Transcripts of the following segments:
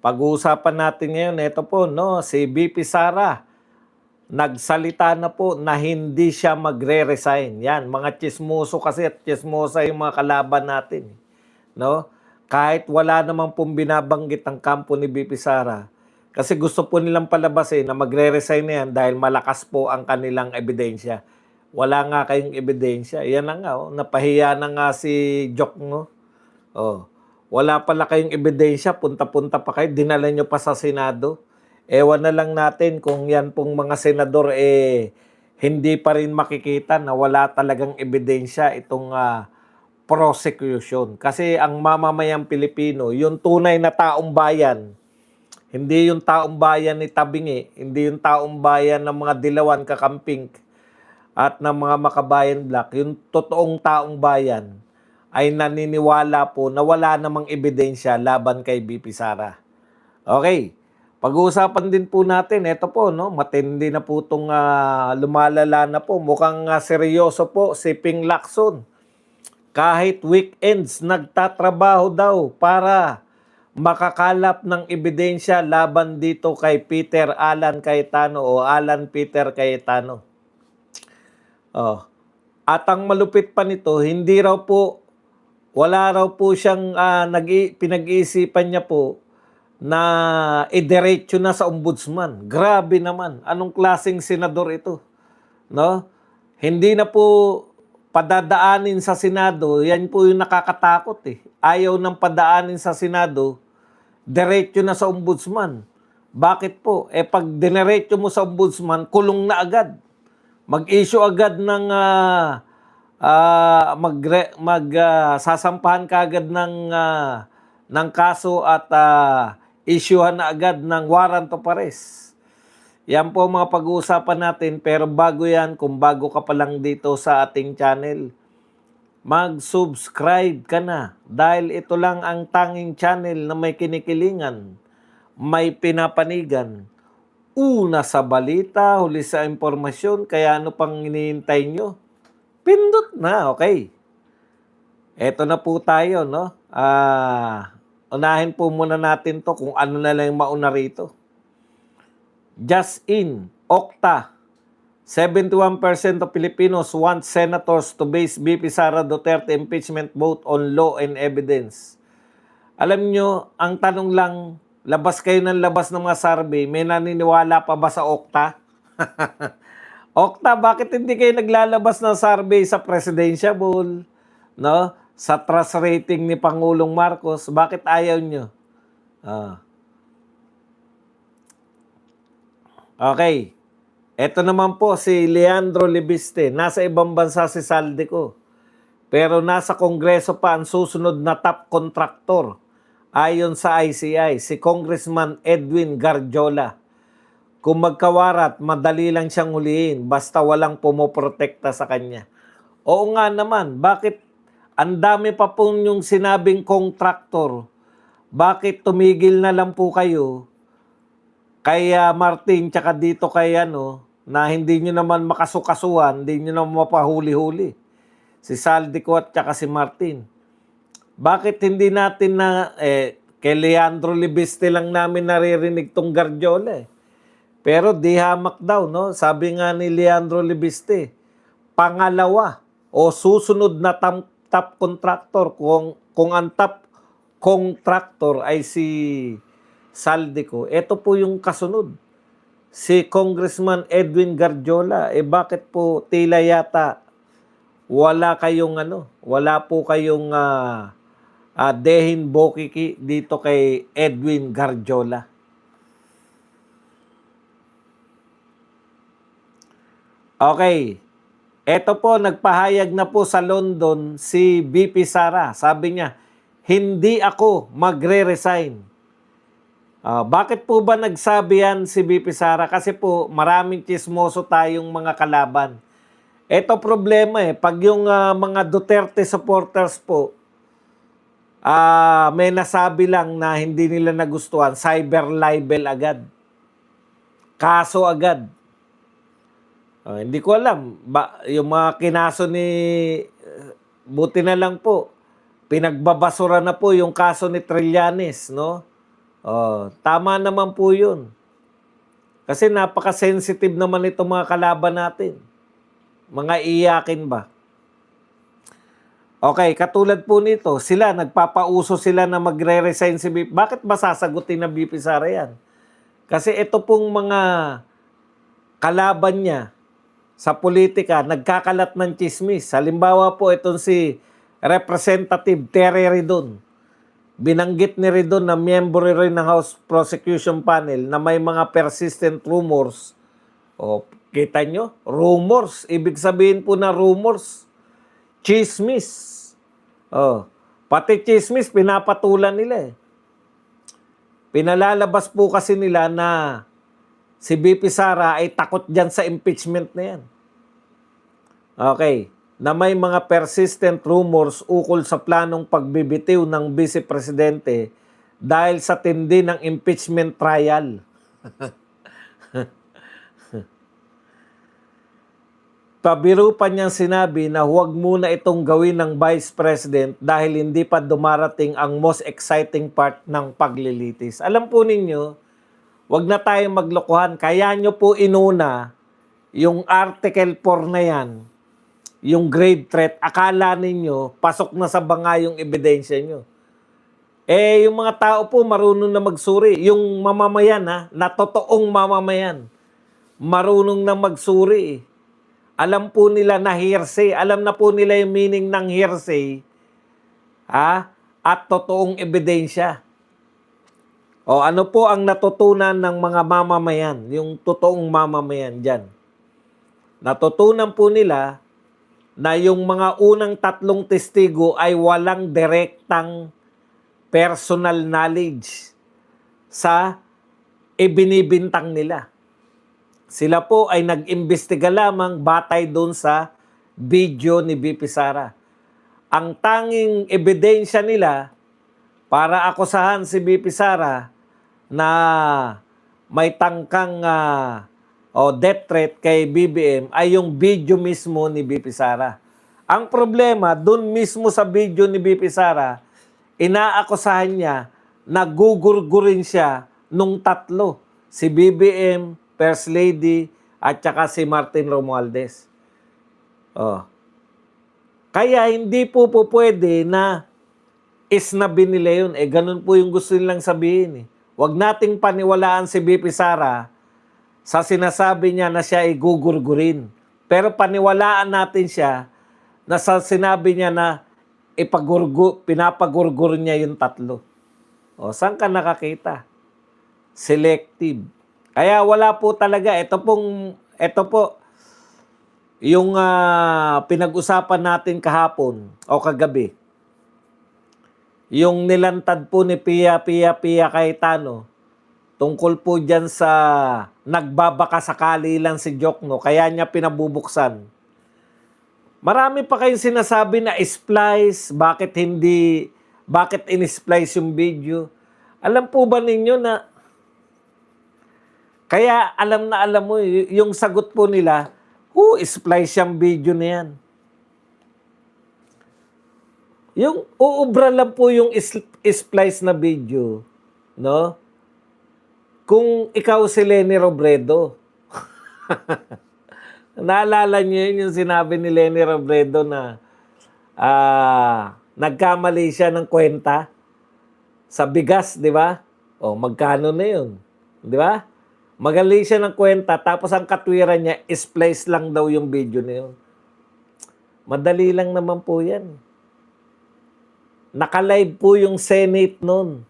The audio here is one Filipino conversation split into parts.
Pag-uusapan natin ngayon, ito po, no, si VP Sara, nagsalita na po na hindi siya magre-resign. Yan, mga tsismoso kasi at tsismosa yung mga kalaban natin. No? Kahit wala namang pong binabanggit ang kampo ni VP Sara, kasi gusto po nilang palabasin na magre-resign na yan dahil malakas po ang kanilang ebidensya. Wala nga kayong ebidensya. Yan na nga, oh, napahiya na nga si Jok, no? Oh. Wala pala kayong ebidensya, punta-punta pa kayo, dinala nyo pa sa Senado. Ewan na lang natin kung yan pong mga senador hindi pa rin makikita na wala talagang ebidensya itong prosecution. Kasi ang mamamayang Pilipino, yung tunay na taong bayan, hindi yung taong bayan ni Tabingi, hindi yung taong bayan ng mga Dilawan, Kakamping at ng mga Makabayan Black, yung totoong taong bayan ay naniniwala po na wala namang ebidensya laban kay VP Sara. Okay. Pag-uusapan din po natin, ito po, no, matindi na po itong lumalala na po. Mukhang seryoso po si Ping Lacson. Kahit weekends, nagtatrabaho daw para makakalap ng ebidensya laban dito kay Peter Alan Cayetano o Alan Peter Cayetano. Oh. At ang malupit pa nito, wala raw po siyang pinag-iisipan niya po na idiretso na sa ombudsman. Grabe naman. Anong klaseng senador ito? No? Hindi na po padadaanin sa Senado. Yan po yung nakakatakot eh. Ayaw nang padaanin sa Senado, diretso na sa ombudsman. Bakit po? Pag dineretso mo sa ombudsman, kulong na agad. Mag-issue agad ng sasampahan ka agad ng kaso at issuehan na agad ng warrant of arrest. Yan po mga pag-uusapan natin, pero bago yan, kung bago ka pa lang dito sa ating channel, mag-subscribe ka na dahil ito lang ang tanging channel na may kinikilingan, may pinapanigan, una sa balita, huli sa impormasyon, kaya ano pang hinihintay nyo? Pindot na, okay. Eto na po tayo, no? Unahin po muna natin to kung ano na lang yung mauna rito. Just in, Okta, 71% of Filipinos want senators to base VP Sara Duterte impeachment vote on law and evidence. Alam nyo, ang tanong lang, labas kayo ng labas ng mga survey, may naniniwala pa ba sa Okta? Okta, bakit hindi kayo naglalabas ng survey sa presidentiable, no? Sa trust rating ni Pangulong Marcos, bakit ayaw nyo? Okay. Ito naman po si Leandro Libiste. Nasa ibang bansa si Saldico. Pero nasa Kongreso pa ang susunod na top contractor. Ayon sa ICI, si Congressman Edwin Garjola. Kung magkawarat, madali lang siyang huliin basta walang pumoprotekta sa kanya. Oo nga naman, bakit ang dami pa po yung sinabing contractor? Bakit tumigil na lang po kayo kay Martin tsaka dito kay na hindi nyo naman makasukasuhan, hindi nyo naman mapahuli-huli? Si Saldico at tsaka si Martin. Bakit hindi natin kay Leandro Libiste lang namin naririnig tong Garjola eh. Pero di hamak daw, no? Sabi nga ni Leandro Libiste, pangalawa o susunod na top contractor kung ang top contractor ay si Saldico. Ito po yung kasunod. Si Congressman Edwin Garjola, bakit po tila yata wala po kayong dehin bokiki dito kay Edwin Garjola. Okay. Ito po, nagpahayag na po sa London si VP Sara. Sabi niya, hindi ako magre-resign. Bakit po ba nagsabi yan si VP Sara? Kasi po, maraming chismoso tayong mga kalaban. Ito problema pag yung mga Duterte supporters po, may nasabi lang na hindi nila nagustuhan, cyber libel agad. Kaso agad. Hindi ko alam. Yung mga kinaso buti na lang po, pinagbabasura na po yung kaso ni Trillanes, no? Tama naman po yun. Kasi napaka-sensitive naman itong mga kalaban natin. Mga iyakin ba? Okay, katulad po nito, nagpapauso sila na magre-resign si BP. Bakit ba sasagutin ng BP Sara yan? Kasi ito pong mga kalaban niya sa politika, nagkakalat ng chismis. Halimbawa po itong si Representative Terry Ridon. Binanggit ni Ridon na miyembro rin ng House Prosecution Panel na may mga persistent rumors. Kita nyo? Rumors. Ibig sabihin po na rumors. Chismis. Pati chismis, pinapatulan nila eh. Pinalalabas po kasi nila na si BP Sara ay takot dyan sa impeachment na yan. Okay. Na may mga persistent rumors ukol sa planong pagbibitiw ng Vice Presidente dahil sa tindi ng impeachment trial. Pabiro pa niyang sinabi na huwag muna itong gawin ng Vice President dahil hindi pa dumarating ang most exciting part ng paglilitis. Alam po ninyo, huwag na tayong maglokohan. Kaya nyo po inuna yung Article 4 na yan, yung grave threat. Akala ninyo, pasok na sa banga yung ebidensya nyo. Yung mga tao po marunong na magsuri. Yung mamamayan na totoong mamamayan, marunong na magsuri. Alam po nila na hearsay. Alam na po nila yung meaning ng hearsay. At totoong ebidensya. Ano po ang natutunan ng mga mamamayan? Yung totoong mamamayan dyan. Natutunan po nila na yung mga unang 3 testigo ay walang direktang personal knowledge sa ibinibintang nila. Sila po ay nag-imbestiga lamang batay doon sa video ni BP Sara. Ang tanging ebidensya nila para akusahan si BP Sara na may tangkang death threat kay BBM ay yung video mismo ni BP Sara. Ang problema, doon mismo sa video ni BP Sara, inaakusahan niya na gugurgurin siya nung 3. Si BBM, First Lady, at saka si Martin Romualdez. Kaya hindi po pwede na isnabi nila yun. Ganun po yung gusto nilang sabihin. Huwag nating paniwalaan si BP Sara sa sinasabi niya na siya ay gugurgurin. Pero paniwalaan natin siya na sa sinabi niya na pinapagurgur niya yung 3. Saan ka nakakita? Selective. Kaya wala po talaga. Ito po, yung pinag-usapan natin kahapon o kagabi. Yung nilantad po ni Pia Cayetano tungkol po dyan sa nagbabaka sakali lang si Jokno, kaya niya pinabubuksan. Marami pa kayong sinasabi na splice, bakit in-splice yung video. Alam po ba ninyo na kaya alam mo, yung sagot po nila, splice yung video na yan. Yung uubra lang po yung splice na video, no? Kung ikaw si Leni Robredo. Naalala niyo yun yung sinabi ni Leni Robredo na nagkamali siya ng kwenta sa bigas, di ba? Magkano na yun? Di ba? Magaling siya ng kwenta, tapos ang katwiran niya, splice lang daw yung video na yun. Madali lang naman po yan. Naka-live po yung Senate nun.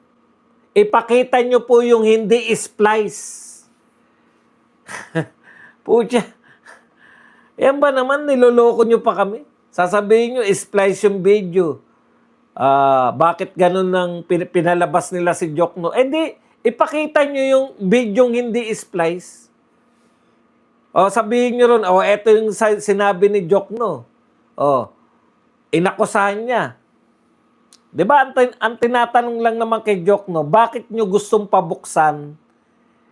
Ipakita nyo po yung hindi splice. Pucha. Yan ba naman, niloloko nyo pa kami? Sasabihin nyo, splice yung video. Bakit ganun nang pinalabas nila si Jokno? Di, ipakita nyo yung video hindi splice. Sabihin nyo ron, eto yung sinabi ni Jokno. Inakusahan niya. Diba, ang tinatanong lang naman kay Jokno, bakit nyo gustong pabuksan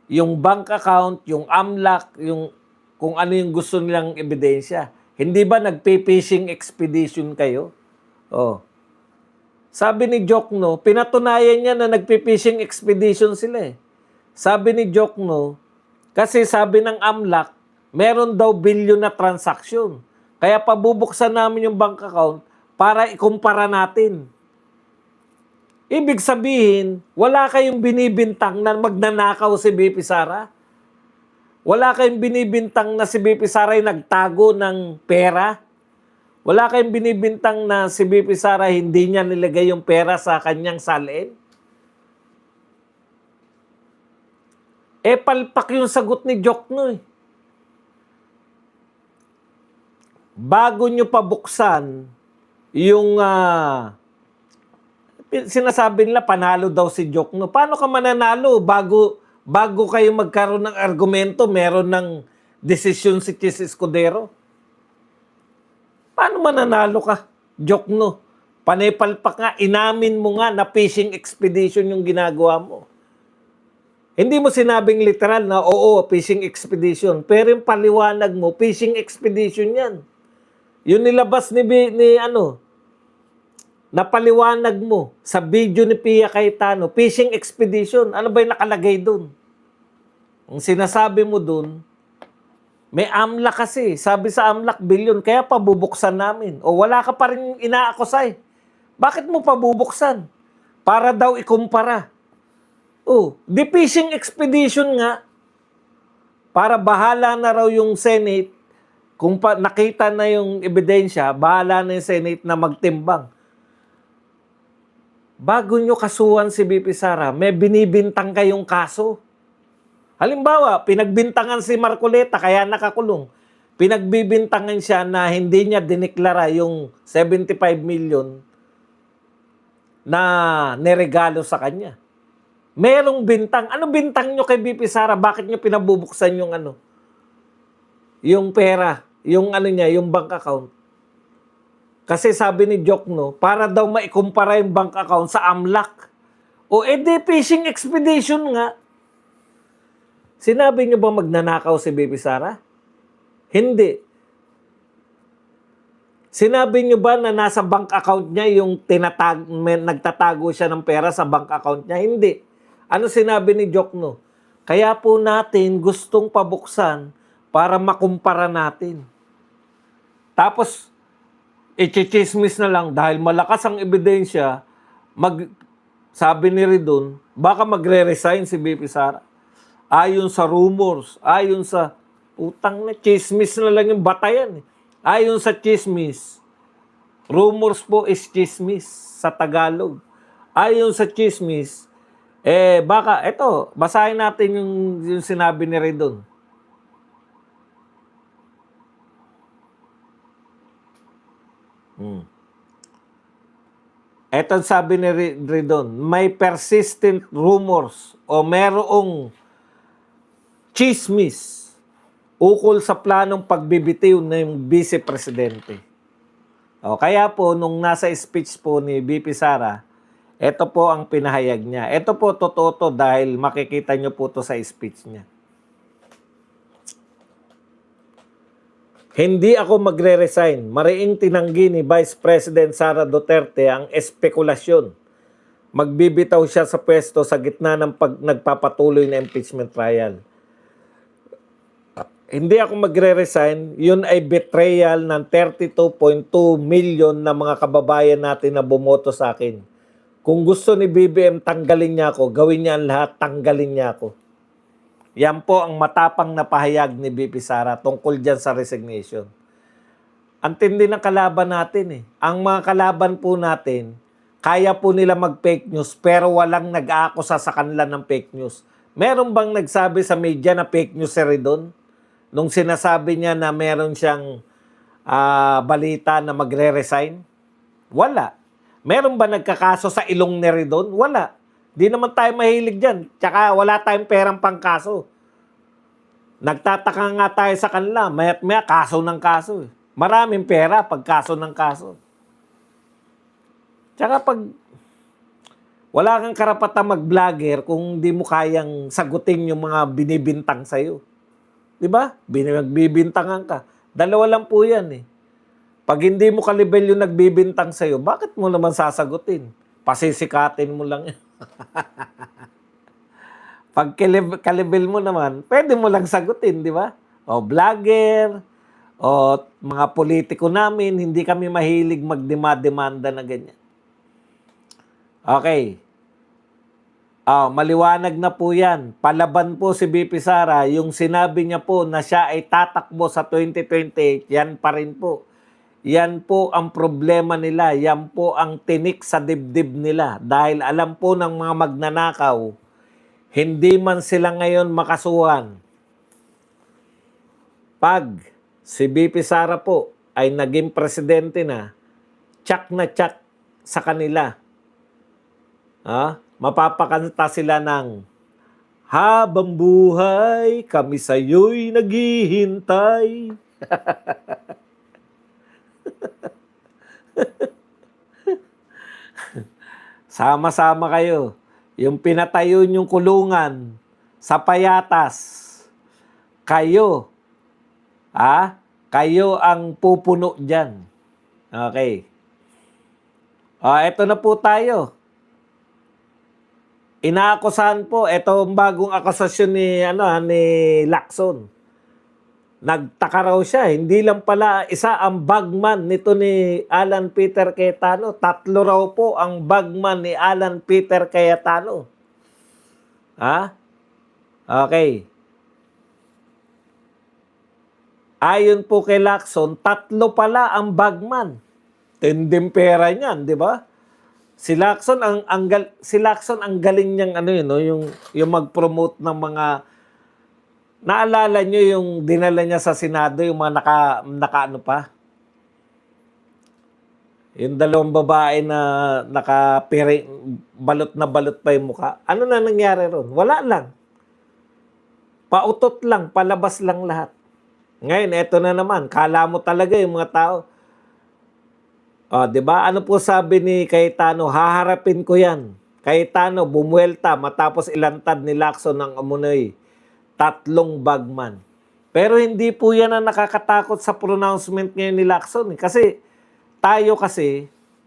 yung bank account, yung AMLAC, yung kung ano yung gusto nilang ebidensya? Hindi ba nagpe-fishing expedition kayo? Sabi ni Jokno, pinatunayan niya na nagpi-fishing expedition sila eh. Sabi ni Jokno, kasi sabi ng AMLAC, meron daw bilyon na transaksyon. Kaya pabubuksan namin yung bank account para ikumpara natin. Ibig sabihin, wala kayong binibintang na magnanakaw si BP Sara. Wala kayong binibintang na si BP Sara ay nagtago ng pera. Wala kayong binibintang na si BP Sara hindi niya nilagay yung pera sa kanyang salin. Palpak yung sagot ni Jokno eh. Bago nyo pabuksan yung sinasabi nila panalo daw si Jokno. Paano ka mananalo bago kayo magkaroon ng argumento, meron ng desisyon si Chis Escudero? Paano mananalo ka, Jokno? Panepalpak nga, inamin mo nga na fishing expedition yung ginagawa mo. Hindi mo sinabing literal na, oo, fishing expedition. Pero yung paliwanag mo, fishing expedition yan. Yung nilabas napaliwanag mo sa video ni Pia Cayetano, fishing expedition. Ano ba yung nakalagay dun? Ang sinasabi mo dun, may AMLAC kasi. Sabi sa AMLAC, bilyon. Kaya pabubuksan namin. O wala ka pa rin inaakusay. Bakit mo pabubuksan? Para daw ikumpara. The fishing expedition nga, para bahala na raw yung Senate, kung nakita na yung ebidensya, bahala na yung Senate na magtimbang. Bago nyo kasuhan si BP Sara, may binibintang kayong kaso. Halimbawa, pinagbintangan si Marcoleta, kaya nakakulong. Pinagbibintangan siya na hindi niya dineklara yung 75 million na niregalo sa kanya. Merong bintang. Ano bintang nyo kay BP Sara? Bakit nyo pinabubuksan yung yung pera, yung yung bank account? Kasi sabi ni Jokno, para daw maikumpara yung bank account sa AMLAC. Fishing expedition nga. Sinabi nyo ba magnanakaw si BP Sara? Hindi. Sinabi nyo ba na nasa bank account niya yung nagtatago siya ng pera sa bank account niya? Hindi. Ano sinabi ni Jokno? Kaya po natin gustong pabuksan para makumpara natin. Tapos, i-chismis na lang dahil malakas ang ebidensya, sabi ni Ridon, baka magre-resign si BP Sara. Ayon sa rumors, ayon sa utang na chismis na lang yung batayan. Ayon sa chismis, rumors po is chismis sa Tagalog. Ayon sa chismis, baka, basahin natin yung sinabi ni Ridon. Ito sabi ni Ridon, may persistent rumors o merong chismis ukol sa planong pagbibitiw ng Vice Presidente. Kaya po, nung nasa speech po ni BP Sara, ito po ang pinahayag niya. Ito po totoo to dahil makikita nyo po to sa speech niya. Hindi ako magre-resign. Mariing tinanggi ni Vice President Sara Duterte ang espekulasyon. Magbibitaw siya sa pwesto sa gitna ng nagpapatuloy na impeachment trial. Hindi ako magre-resign. Yun ay betrayal ng 32.2 million na mga kababayan natin na bumoto sa akin. Kung gusto ni BBM tanggalin niya ako, gawin niya ang lahat, tanggalin niya ako. Yan po ang matapang na pahayag ni BP Sara tungkol dyan sa resignation. Ang tindi ng kalaban natin eh. Ang mga kalaban po natin, kaya po nila mag-fake news pero walang nag-aakusa sa kanila ng fake news. Meron bang nagsabi sa media na fake news si Ridon? Nung sinasabi niya na meron siyang balita na magre-resign? Wala. Meron ba nagkakaso sa ilong ni Ridon? Wala. Di naman tayo mahilig dyan. Tsaka wala tayong perang pangkaso. Nagtataka nga tayo sa kanila. Maya't maya, kaso ng kaso. Maraming pera pag kaso ng kaso. Tsaka pag wala kang karapatang mag-vlogger kung di mo kayang sagutin yung mga binibintang sa'yo. Diba? Nagbibintangan ka. Dalawa lang po yan eh. Pag hindi mo kalibel yung nagbibintang sa'yo, bakit mo naman sasagutin? pasisikatin mo lang. Pag kalibel mo naman, pwede mo lang sagutin, di ba? O vlogger, o mga politiko namin, hindi kami mahilig magdemanda na ganyan. Okay. Maliwanag na po yan. Palaban po si BP Sara, yung sinabi niya po na siya ay tatakbo sa 2028, yan pa rin po. Yan po ang problema nila. Yan po ang tinik sa dibdib nila. Dahil alam po ng mga magnanakaw, hindi man sila ngayon makasuhan. Pag si BP Sara po ay naging presidente na tsak sa kanila. Mapapakanta sila ng habang buhay, kami sa'yo'y naghihintay. Sama-sama kayo. Yung pinatayo niyong kulungan sa payatas, kayo, kayo ang pupuno dyan. Okay. Eto na po tayo. Inaakusahan po, etong bagong akusasyon ni Lacson. Nagtaka raw siya, hindi lang pala isa ang bagman nito ni Alan Peter Cayetano. 3 raw po ang bagman ni Alan Peter Cayetano. Okay. Ayon po kay Lacson, 3 pala ang bagman. Tinding pera niyan, di ba? Si Lacson ang galing niyang yung mag-promote ng mga. Naalala niyo yung dinala niya sa Senado, yung mga naka pa? Yung 2 babae na balot na balot pa yung mukha. Ano na nangyari ron? Wala lang. Pautot lang, palabas lang lahat. Ngayon, eto na naman. Kala mo talaga yung mga tao. 'Di ba? Ano po sabi ni Cayetano? Haharapin ko 'yan. Cayetano bumuelta matapos ilantad ni Lacson ng amunoy. 3 bagman. Pero hindi po 'yan ang nakakatakot sa pronouncement ngayon ni Lacson. Kasi tayo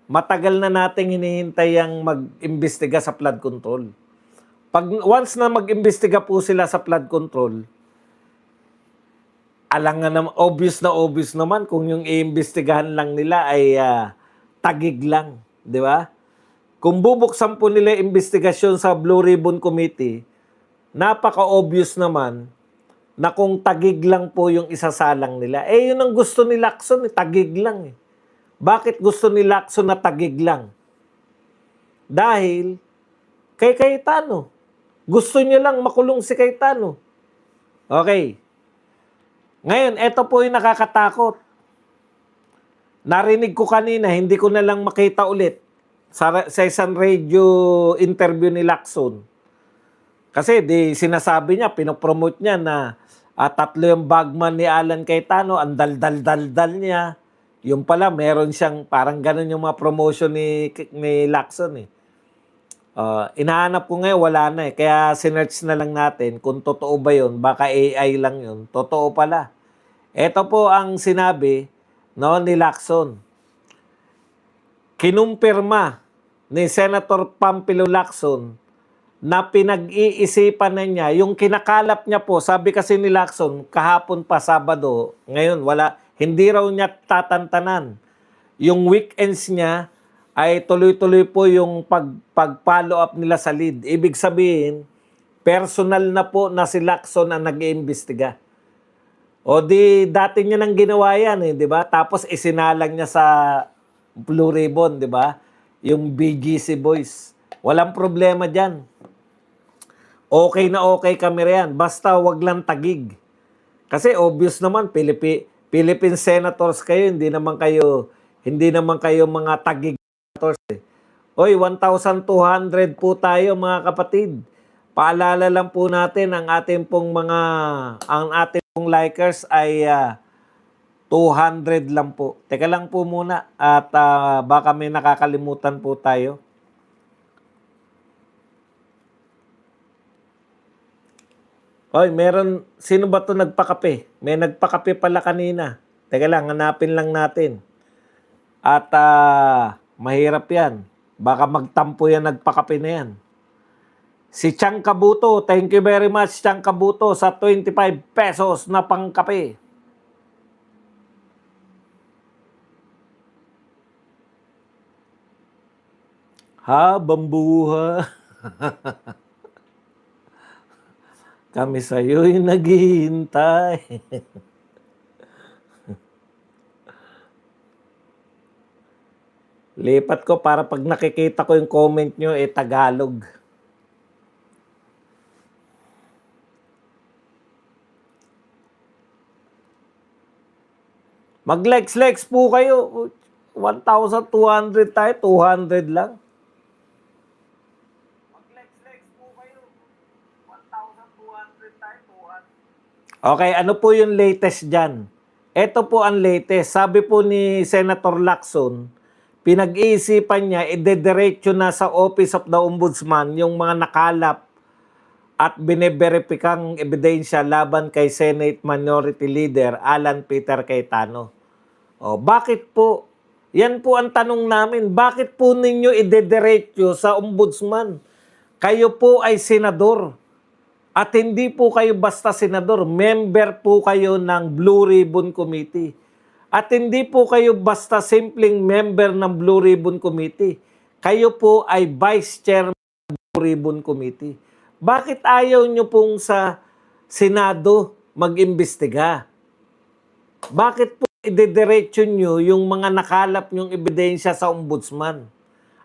matagal na nating hinihintay ang mag-imbestiga sa flood control. Once na mag-imbestiga po sila sa flood control, alangan naman, obvious naman kung yung iimbestigahan lang nila ay tagig lang, di ba? Kung bubuksan po nila investigasyon sa Blue Ribbon Committee, napaka-obvious naman na kung tagig lang po yung isasalang nila. Yun ang gusto ni Lacson, tagig lang. Bakit gusto ni Lacson na tagig lang? Dahil kay Cayetano. Gusto niya lang makulong si Cayetano. Okay. Ngayon, eto po yung nakakatakot. Narinig ko kanina, hindi ko na lang makita ulit sa isang radio interview ni Lacson. Kasi sinasabi niya, pinopromote niya na 3 yung bagman ni Alan Cayetano, ang dal-dal-dal niya. Yung pala, meron siyang, parang ganun yung mga promotion ni Lacson. Inahanap ko ngayon, wala na . Kaya sinearch na lang natin kung totoo ba yun. Baka AI lang yun. Totoo pala. Ito po ang sinabi ni Lacson. Kinumpirma ni Senator Pampilo Lacson na pinag-iisipan na niya, yung kinakalap niya po, sabi kasi ni Lacson, kahapon pa Sabado, ngayon hindi raw niya tatantanan. Yung weekends niya ay tuloy-tuloy po yung pag-follow up nila sa lead. Ibig sabihin, personal na po na si Lacson ang nag-iimbestiga. Dati niya nang ginawa yan, di ba? Tapos isinalang niya sa Blue Ribbon, di ba? Yung BGC Boys. Walang problema dyan. Okay na okay kami riyan. Basta wag lang tagig. Kasi obvious naman, Philippine senators kayo, hindi naman kayo mga tagig senators. 1,200 po tayo mga kapatid. Paalala lang po natin ang ating pong likers ay 200 lang po. Teka lang po muna at baka may nakakalimutan po tayo. Sino ba to nagpakape? May nagpakape pala kanina. Teka lang, hanapin lang natin. At mahirap yan. Baka magtampo yan, nagpakape na yan. Si Chang Kabuto, thank you very much Chang Kabuto sa 25 pesos na pangkape. Habang buhay, kami sa'yo'y naghihintay. Lipat ko para pag nakikita ko yung comment nyo, Tagalog. Mag-lex-lex po kayo. 1,200 tayo, 200 lang. Mag-lex-lex po kayo. 1,200 tayo, 200. Okay, ano po yung latest dyan? Ito po ang latest. Sabi po ni Senator Lacson, pinag-iisipan niya, idediretso na sa Office of the Ombudsman yung mga nakalap at bineberipikang ebidensya laban kay Senate Minority Leader Alan Peter Cayetano. O, bakit po? Yan po ang tanong namin. Bakit po ninyo idediretso sa Ombudsman? Kayo po ay senador. At hindi po kayo basta senador. Member po kayo ng Blue Ribbon Committee. At hindi po kayo basta simpleng member ng Blue Ribbon Committee. Kayo po ay Vice Chairman ng Blue Ribbon Committee. Bakit ayaw nyo pong sa Senado mag-imbestiga? Bakit po idediretso nyo yung mga nakalap nyong ebidensya sa Ombudsman?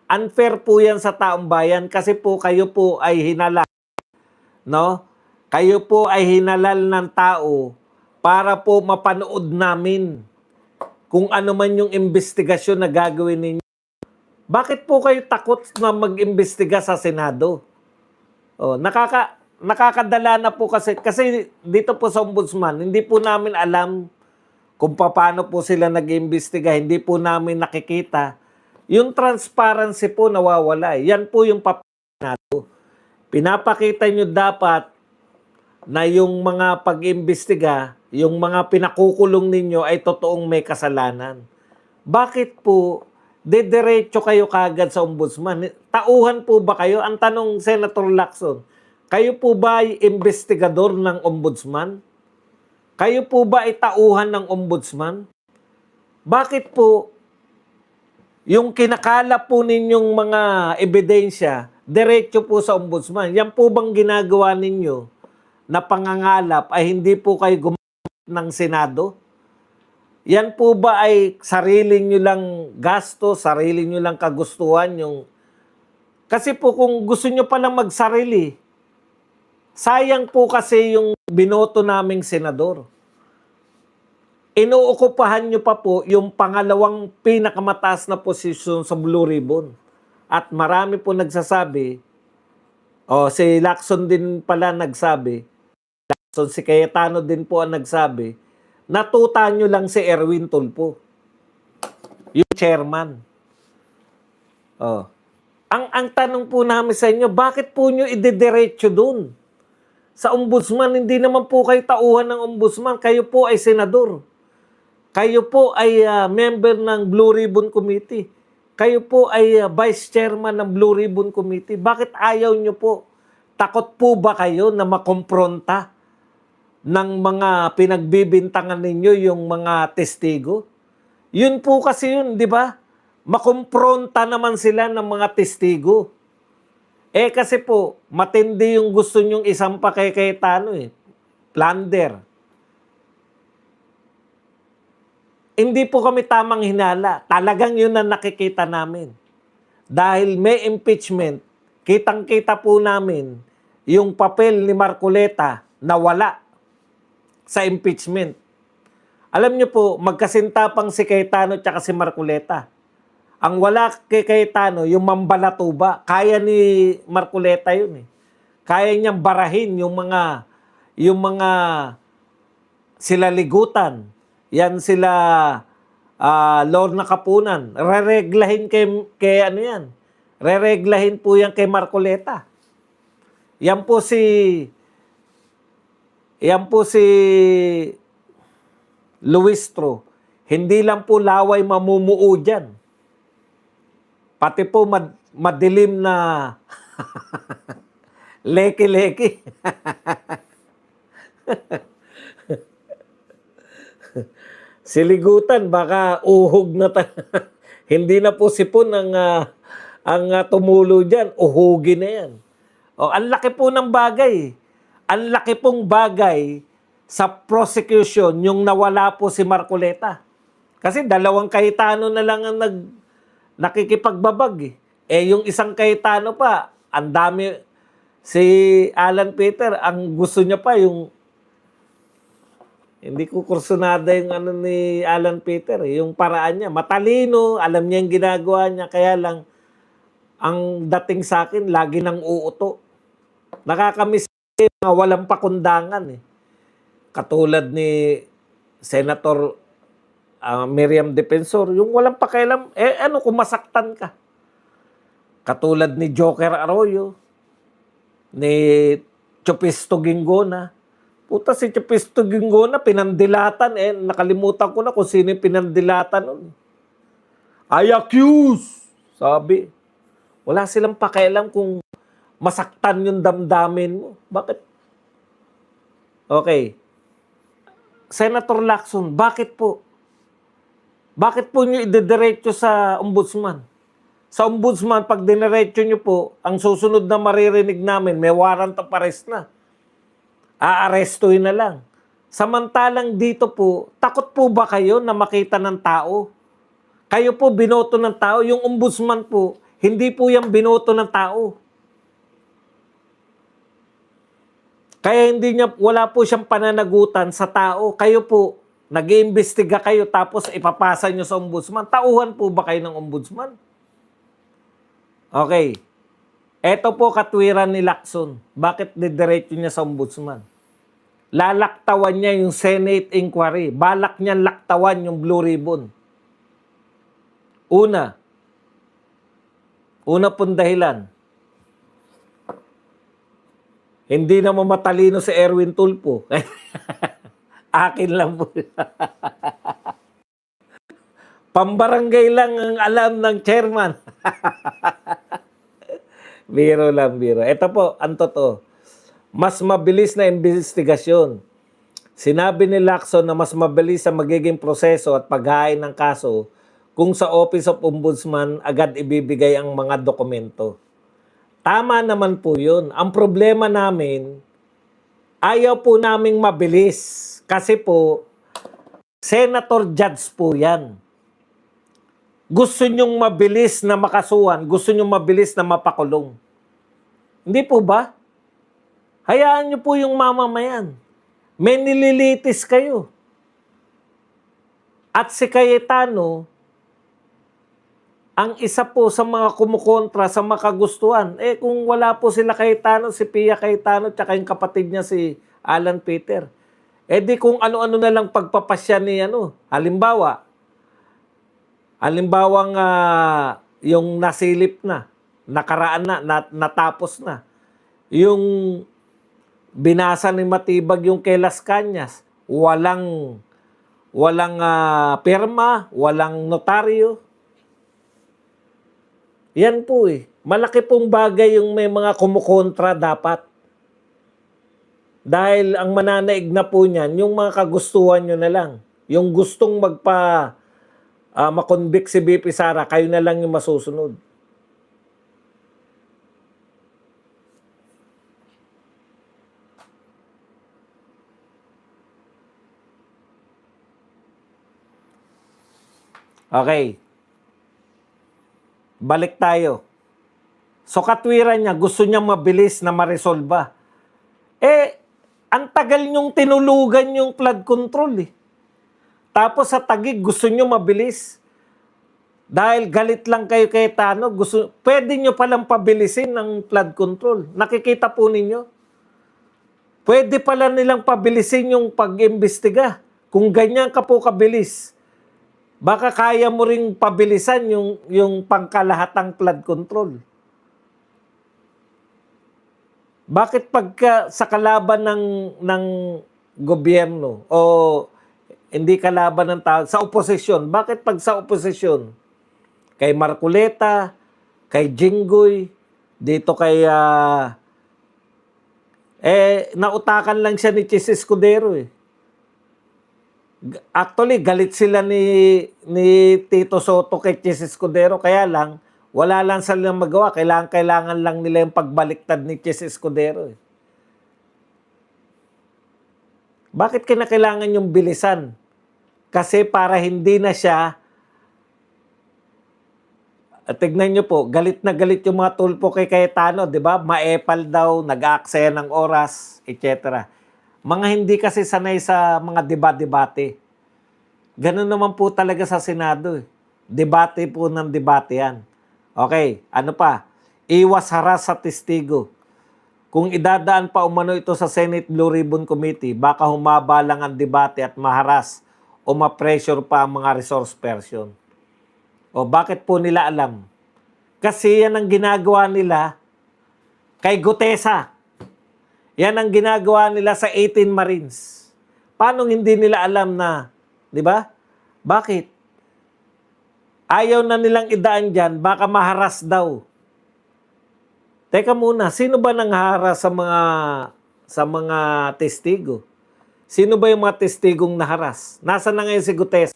Unfair po yan sa taong bayan kasi po kayo po ay hinalal. No? Kayo po ay hinalal ng tao para po mapanood namin kung ano man yung investigasyon na gagawin ninyo. Bakit po kayo takot na mag-imbestiga sa Senado? Oh, nakakadala na po kasi dito po sa Ombudsman, hindi po namin alam kung paano po sila nag-iimbestiga, hindi po namin nakikita. Yung transparency po nawawala. Yan po yung papinato. Pinapakita nyo dapat na yung mga pag-imbestiga, yung mga pinakukulong ninyo ay totoong may kasalanan. Bakit po dediretso kayo kagad sa Ombudsman? Tauhan po ba kayo? Ang tanong, Senator Lacson, kayo po ba ay investigador ng Ombudsman? Kayo po ba ay tauhan ng Ombudsman? Bakit po yung kinakalap po ninyong mga ebidensya, diretso po sa Ombudsman? Yan po bang ginagawa ninyo na pangangalap ay hindi po kayo gumamit ng Senado? Yan po ba ay sarili nyo lang gasto, sarili nyo lang kagustuhan? Kasi po kung gusto nyo palang magsarili, sayang po kasi yung binoto naming senador. Inuokupahan nyo pa po yung pangalawang pinakamataas na posisyon sa Blue Ribbon. At marami po nagsasabi, si Lacson din pala nagsabi, si Cayetano din po ang nagsabi, natuta nyo lang si Erwin Tulfo, yung chairman. Ang tanong po namin sa inyo, bakit po nyo idediretso dun? Sa Ombudsman, hindi naman po kayo tauhan ng Ombudsman, kayo po ay senador. Kayo po ay member ng Blue Ribbon Committee. Kayo po ay Vice Chairman ng Blue Ribbon Committee. Bakit ayaw nyo po? Takot po ba kayo na makompronta ng mga pinagbibintangan ninyo yung mga testigo? Yun po kasi yun, di ba? Makompronta naman sila ng mga testigo. Kasi po, matindi yung gusto nyong isampa kay Cayetano Plunder. Hindi po kami tamang hinala. Talagang yun ang nakikita namin. Dahil may impeachment, kitang-kita po namin yung papel ni Marcoleta na wala sa impeachment. Alam niyo po, magkasintapang si Cayetano at si Marcoleta. Ang wala kay Cayetano, yung mambalatuba, kaya ni Marcoleta yun Kaya niyang barahin yung mga sila Ligutan. Yan sila Lorna Kapunan. Rereglahin kay ano yan. Rereglahin po yan kay Marcoleta. Yan po si Luistro. Hindi lang po laway mamumuo dyan. Pati po madilim na leki-leki. Siligutan, baka uhog na hindi na po sipon ang tumulo diyan, uhugin na 'yan. Oh, ang laki po ng bagay. Ang laki pong bagay sa prosecution yung nawala po si Marcoleta. Kasi 2 Cayetano na lang ang nakikipagbabag eh. Yung isang Cayetano pa, ang dami, si Alan Peter, ang gusto niya pa yung, hindi ko kursunada yung ano ni Alan Peter, yung paraan niya. Matalino, alam niya yung ginagawa niya, kaya lang, ang dating sa akin, lagi nang uuto. Nakakamiss mga walang pakundangan eh. Katulad ni Senator Miriam Defensor, yung walang pakialam, ano kung masaktan ka? Katulad ni Joker Arroyo, ni Chupisto Ginggona. Puta, si Chupisto Ginggona, pinandilatan nakalimutan ko na kung sino yung pinandilatan nun. I accuse! Sabi. Wala silang pakialam kung masaktan yung damdamin mo. Bakit? Okay. Senator Lacson, bakit po? Bakit po nyo idediretso sa ombudsman? Sa ombudsman, pag diniretso nyo po, ang susunod na maririnig namin, may warrant of arrest na. Aarestuhin na lang. Samantalang dito po, takot po ba kayo na makita ng tao? Kayo po binoto ng tao. Yung ombudsman po, hindi po yung binoto ng tao. Kaya wala po siyang pananagutan sa tao. Kayo po, nag-iimbestiga kayo tapos ipapasa nyo sa ombudsman. Tauhan po ba kayo ng ombudsman? Okay. Eto po katwiran ni Lacson. Bakit didiretso niya sa ombudsman? Lalaktawan niya yung Senate inquiry. Balak niya laktawan yung Blue Ribbon. Una pong dahilan, hindi na matalino si Erwin Tulfo. Akin lang po. Pambarangay lang ang alam ng chairman. Biro lang, biro. Ito po, ang totoo. Mas mabilis na investigasyon. Sinabi ni Lacson na mas mabilis ang magiging proseso at paghain ng kaso kung sa Office of Ombudsman agad ibibigay ang mga dokumento. Tama naman po yun. Ang problema namin, ayaw po naming mabilis. Kasi po, Senator Judge po yan. Gusto nyong mabilis na makasuhan, gusto nyong mabilis na mapakulong. Hindi po ba? Hayaan nyo po yung mamamayan. May nililitis kayo. At si Cayetano, ang isa po sa mga kumukontra sa makagustuhan, kung wala po sila Cayetano, si Pia Cayetano, tsaka yung kapatid niya si Alan Peter, di kung ano-ano na lang pagpapasya ni halimbawang yung nasilip na, nakaraan na, natapos na, yung binasa ni Matibag yung kay Las Cañas, walang pirma, walang notaryo. Yan po malaki pong bagay yung may mga kumukontra dapat. Dahil ang mananaig na po niyan, yung mga kagustuhan nyo na lang. Yung gustong makonvict si BP Sara, kayo na lang yung masusunod. Okay. Balik tayo. So katwiran niya, gusto niya mabilis na maresolba. Ang tagal niyong tinulugan yung flood control Tapos sa Taguig, gusto niyo mabilis. Dahil galit lang kayo kay Tano, pwede nyo palang pabilisin ng flood control. Nakikita po ninyo? Pwede pala nilang pabilisin yung pag-imbestiga. Kung ganyan ka po kabilis, baka kaya mo ring pabilisan yung pangkalahatang flood control. Bakit pagka sa kalaban ng gobyerno o hindi kalaban ng tao, sa oposisyon, bakit pag sa oposisyon, kay Marcoleta, kay Jinggoy, dito kay nautakan lang siya ni Chis Escudero eh. Actually, galit sila ni Tito Soto kay Chis Escudero, kaya lang wala lang silang magawa. Kailangan lang nila yung pagbaliktad ni Chis Escudero eh. Bakit kinakailangan yung bilisan? Kasi para hindi na siya, tignan nyo po, galit na galit yung mga tulpo kay Cayetano, di ba? Maepal daw, nag-aaksaya ng oras, etc. Mga hindi kasi sanay sa mga debate. Ganun naman po talaga sa Senado. Eh. Debate po ng debate yan. Okay, ano pa? Iwas haras sa testigo. Kung idadaan pa umano ito sa Senate Blue Ribbon Committee, baka humaba lang ang debate at maharas o ma-pressure pa ang mga resource person. O bakit po nila alam? Kasi yan ang ginagawa nila kay Gutesa. Yan ang ginagawa nila sa 18 Marines. Paano hindi nila alam na, di ba? Bakit? Ayaw na nilang idaan dyan, baka maharas daw. Teka muna, sino ba nanghaharas sa mga testigo? Sino ba yung mga testigong naharas? Nasaan na ngayon si Gutesa?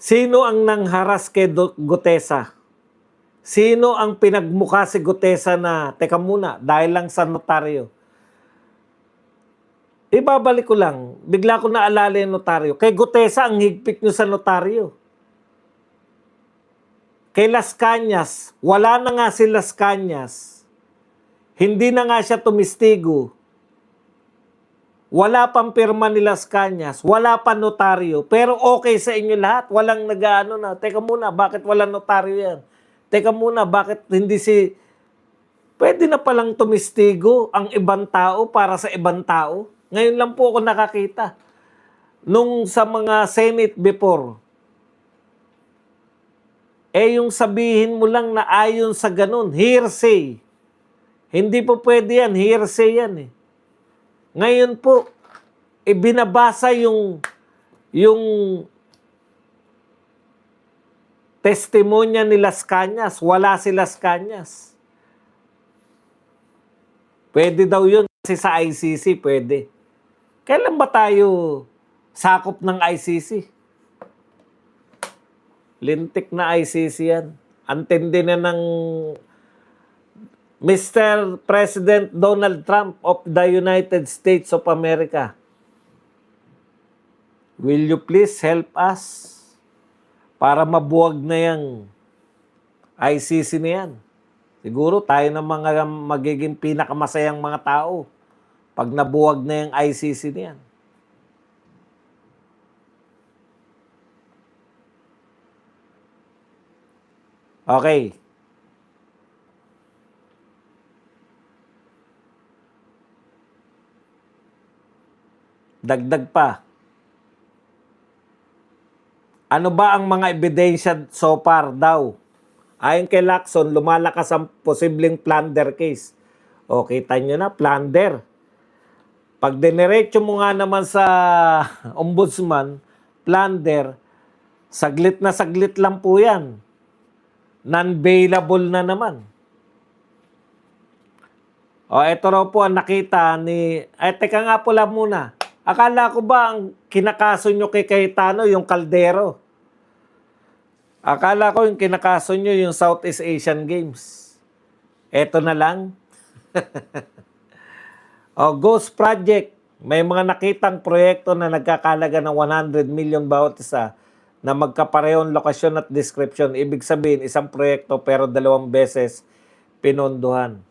Sino ang nangharas kay Gutesa? Sino ang pinagmukha si Gutesa na, teka muna, dahil lang sa notaryo? Ibabalik ko lang, bigla ko naalala yung notaryo. Kay Gutesa, ang higpit nyo sa notaryo. Kay Las Cañas, wala na nga si Las Cañas. Hindi na nga siya tumistigo. Wala pang pirma ni Las Cañas. Wala pa notaryo. Pero okay sa inyo lahat. Walang nag-ano na. Teka muna, bakit walang notaryo yan? Teka muna, bakit hindi si... Pwede na palang tumistigo ang ibang tao para sa ibang tao. Ngayon lang po ako nakakita. Nung sa mga Senate before, yung sabihin mo lang na ayon sa ganun, hearsay. Hindi po pwede yan, hearsay yan eh. Ngayon po, ibinabasa yung testimonya ni Las Cañas. Wala si Las Cañas. Pwede daw yun kasi sa ICC, pwede. Kailan ba tayo sakop ng ICC? Lintik na ICC yan. Antindi na ng Mr. President Donald Trump of the United States of America. Will you please help us para mabuwag na yung ICC na yan? Siguro tayo na mga magiging pinakamasayang mga tao pag nabuwag na yung ICC na yan. Okay. Dagdag pa. Ano ba ang mga ebidensya so far daw? Ayon kay Lacson, lumalakas ang posibleng plunder case. O, kita nyo na, plunder. Pag dinerecho mo nga naman sa ombudsman, plunder, saglit na saglit lang po yan. Non-bailable na naman. O, eto raw po ang nakita ni... teka nga pala muna. Akala ko ba ang kinakaso nyo kay Cayetano yung kaldero? Akala ko yung kinakaso nyo yung Southeast Asian Games. Eto na lang. O, Ghost Project. May mga nakitang proyekto na nagkakalaga ng 100 million bawat isa na magkaparehong lokasyon at description. Ibig sabihin, isang proyekto pero 2 beses pinondohan.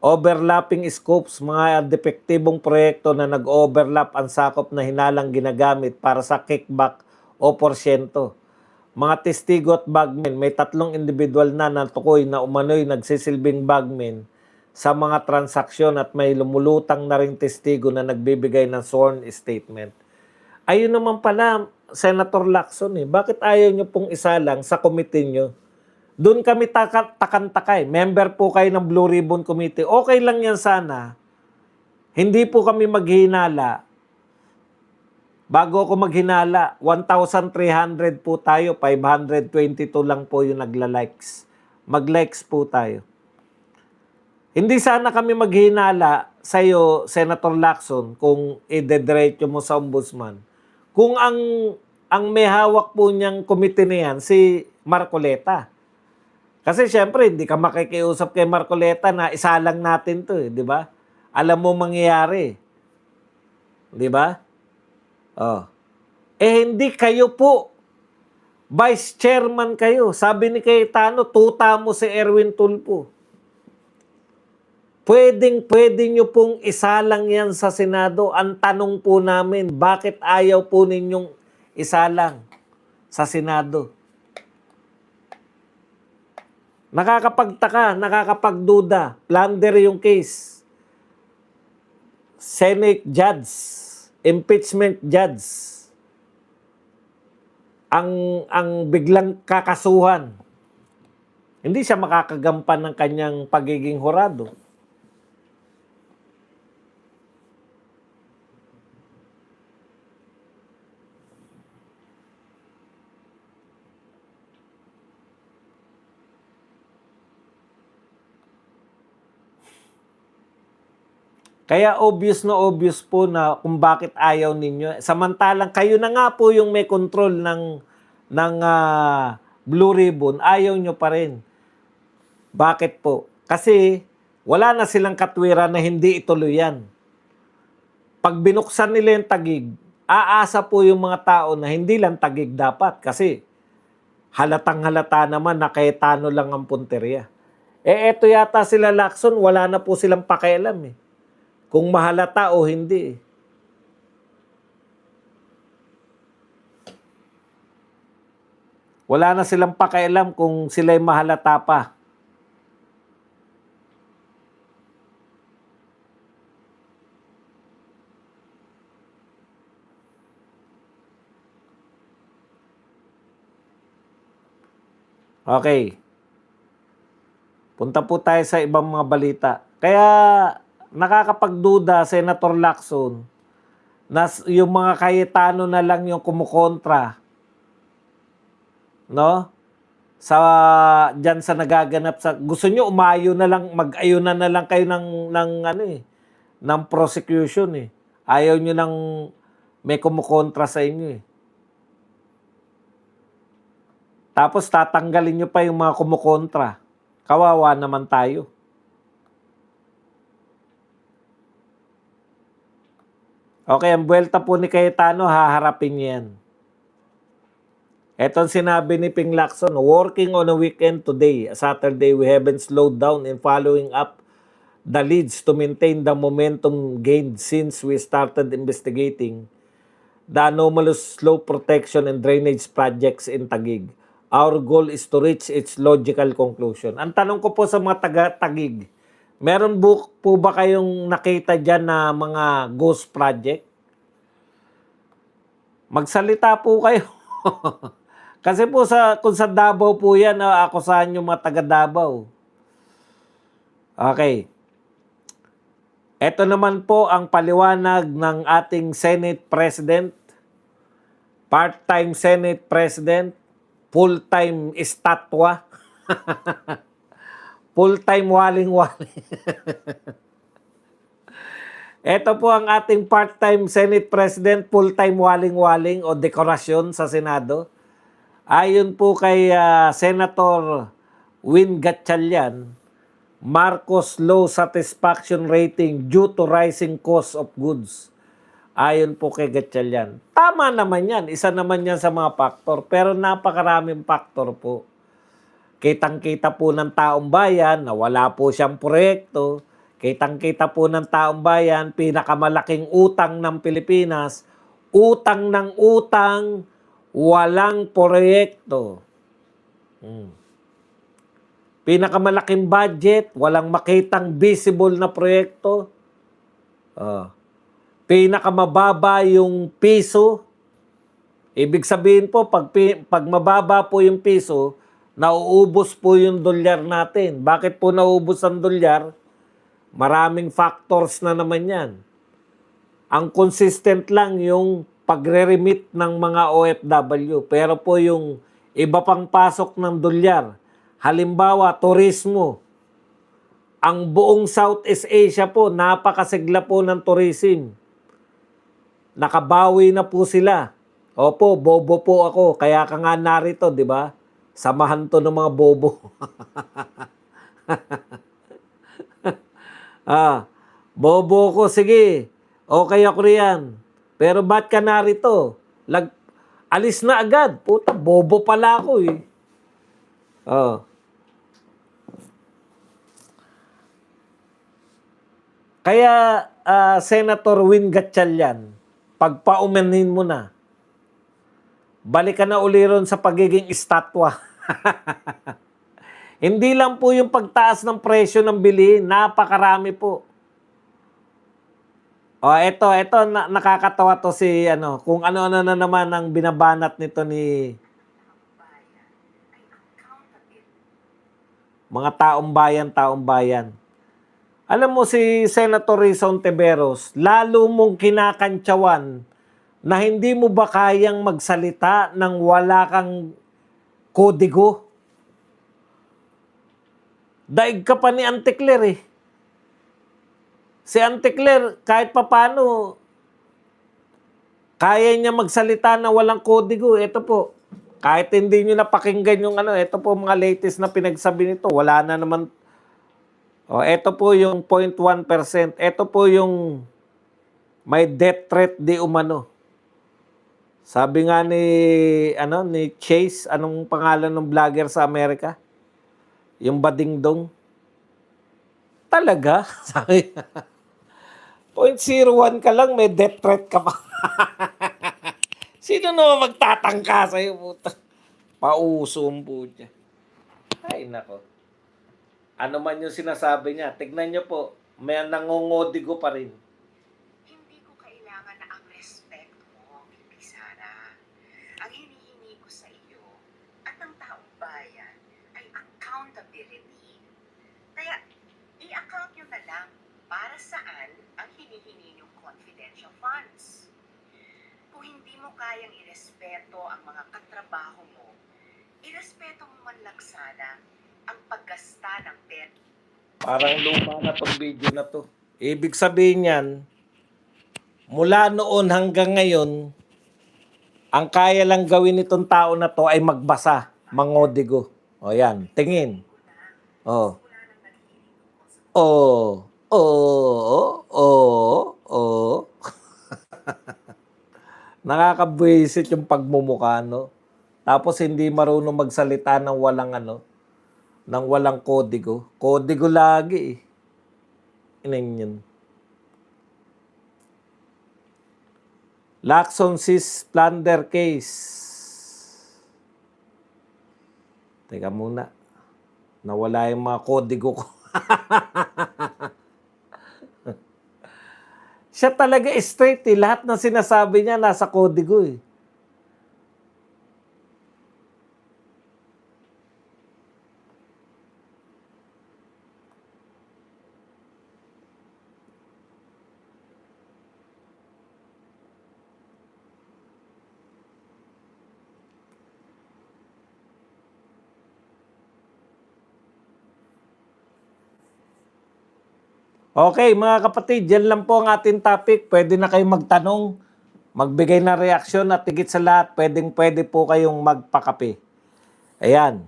Overlapping scopes, mga depektibong proyekto na nag-overlap ang sakop na hinalang ginagamit para sa kickback o porsyento. Mga testigo at bagmen, may 3 individual na natukoy na umano'y nagsisilbing bagmen sa mga transaksyon at may lumulutang na ring testigo na nagbibigay ng sworn statement. Ayun naman pala, Senator Lacson bakit ayaw nyo pong isa lang sa committee nyo? Doon kami takan-takay. Member po kayo ng Blue Ribbon Committee. Okay lang yan sana. Hindi po kami maghinala Bago ako maghinala, 1,300 po tayo, 522 lang po yung nagla-likes. Mag-likes po tayo. Hindi sana kami maghinala sa iyo, Senator Lacson, kung idediretso mo sa ombudsman. Kung ang may hawak po niyang komite na yan, si Marcoleta. Kasi syempre, hindi ka makikiusap kay Marcoleta na isalang natin to, di ba? Alam mo mangyayari. Di ba? Oh. Hindi kayo po. Vice chairman kayo. Sabi ni Cayetano, tuta mo si Erwin Tulfo. Pwede nyo pong isalang yan sa Senado. Ang tanong po namin, bakit ayaw po ninyong isalang sa Senado? Nakakapagtaka, nakakapagduda. Plunder yung case. Senate judge, impeachment judge, ang biglang kakasuhan. Hindi siya makakagampan ng kanyang pagiging hurado. Kaya obvious po na kung bakit ayaw ninyo. Samantalang kayo na nga po yung may control ng Blue Ribbon, ayaw nyo pa rin. Bakit po? Kasi wala na silang katwiran na hindi ituloy yan. Pag binuksan nila yung tagig, aasa po yung mga tao na hindi lang tagig dapat kasi halatang halata naman na Cayetano lang ang punteriya. Eto yata sila Lacson, wala na po silang pakialam eh. Kung mahalata o hindi. Wala na silang pakialam kung sila'y mahalata pa. Okay. Punta po tayo sa ibang mga balita. Kaya nakakapagduda, Senator Lacson, na yung mga Cayetano na lang yung kumukontra, no? Diyan sa nagaganap sa gusto niyo umayo na lang, mag-ayunan na lang kayo ng prosecution eh. Ayaw niyo nang may kumukontra sa inyo eh. Tapos tatanggalin niyo pa yung mga kumukontra. Kawawa naman tayo. Okay, ang buwelta po ni Cayetano, haharapin yan. Ito ang sinabi ni Ping Lacson, working on a weekend today, Saturday, we haven't slowed down in following up the leads to maintain the momentum gained since we started investigating the anomalous slope protection and drainage projects in Taguig. Our goal is to reach its logical conclusion. Ang tanong ko po sa mga taga-Taguig, meron po ba kayong nakita dyan na mga ghost project? Magsalita po kayo. Kasi po kung sa Davao po yan, akusahan yung mga taga Davao. Okay. Ito naman po ang paliwanag ng ating Senate President, part-time Senate President, full-time estatwa. Full-time waling-waling. Ito po ang ating part-time Senate President, full-time waling-waling o dekorasyon sa Senado. Ayon po kay Senator Win Gatchalian, Marcos low satisfaction rating due to rising cost of goods. Ayon po kay Gatchalian. Tama naman yan. Isa naman yan sa mga faktor. Pero napakaraming faktor po. Kitang-kita po ng taong bayan na wala po siyang proyekto. Kitang-kita po ng taong bayan, pinakamalaking utang ng Pilipinas, utang ng utang, walang proyekto. Pinakamalaking budget, walang makitang visible na proyekto. Pinakamababa yung piso. Ibig sabihin po, pag mababa po yung piso, nauubos po yung dolyar natin. Bakit po nauubos ang dolyar? Maraming factors na naman yan. Ang consistent lang yung pagre-remit ng mga OFW. Pero po yung iba pang pasok ng dolyar, halimbawa, turismo, ang buong Southeast Asia po, napakasigla po ng tourism. Nakabawi na po sila. Opo, bobo po ako. Kaya ka nga narito, di ba? Samahan to ng mga bobo. Bobo ko, sige. Okay ako riyan. Pero ba't ka narito? Alis na agad. Puta, bobo pala ako eh. Oh. Kaya, Senator Win Gatchalian, pagpaumanhin mo na, balik ka na uli ron sa pagiging estatwa. Hindi lang po yung pagtaas ng presyo ng bilihin, napakarami po. Ito nakakatawa to si kung ano-ano na naman ang binabanat nito ni mga taong bayan. Alam mo si Senator Rizal Ontiveros, lalo mong kinakantsawan na hindi mo ba kayang magsalita ng wala kang kodigo? Daig ka pa ni Auntie Claire eh. Si Auntie Claire, kahit papano, kaya niya magsalita na walang kodigo. Ito po, kahit hindi nyo napakinggan yung ito po mga latest na pinagsabi nito, wala na naman. Ito po yung 0.1%. Ito po yung may death threat di umano. Sabi nga ni Chase, anong pangalan ng vlogger sa Amerika? Yung Badingdong. Talaga? Sabi 0.01 ka lang, may death threat ka pa. Sino naman magtatangka sa'yo, puta? Pausong po niya. Ay, nako. Ano man yung sinasabi niya, tignan niyo po, may nangongodigo pa rin. Hindi ko kailangan na ang respect mo, Bibi Sara. Ang hinihingi ko sa iyo at ng taong bayan ay accountability. Kaya, i-account nyo na lang para saan ang hinihingi yung confidential funds. Kung hindi mo kayang irespeto ang mga katrabaho mo, irespeto mo man lang sana ang paggasta ng pera. Parang luma na tong video na to. Ibig sabihin yan, mula noon hanggang ngayon, ang kaya lang gawin nitong tao na to ay magbasa, mangodigo. O yan, tingin. O. Nakakabwisit yung pagmumukha, no? Tapos hindi marunong magsalita ng walang kodigo. Kodigo lagi eh. Yun. Lacson Sis Plunder Case. Teka muna. Nawala yung mga kodigo ko. Siya talaga straight eh. Lahat ng sinasabi niya nasa kodigo eh. Okay, mga kapatid, yan lang po ang ating topic. Pwede na kayong magtanong, magbigay na reaksyon at higit sa lahat, pwede po kayong magpakape. Ayan.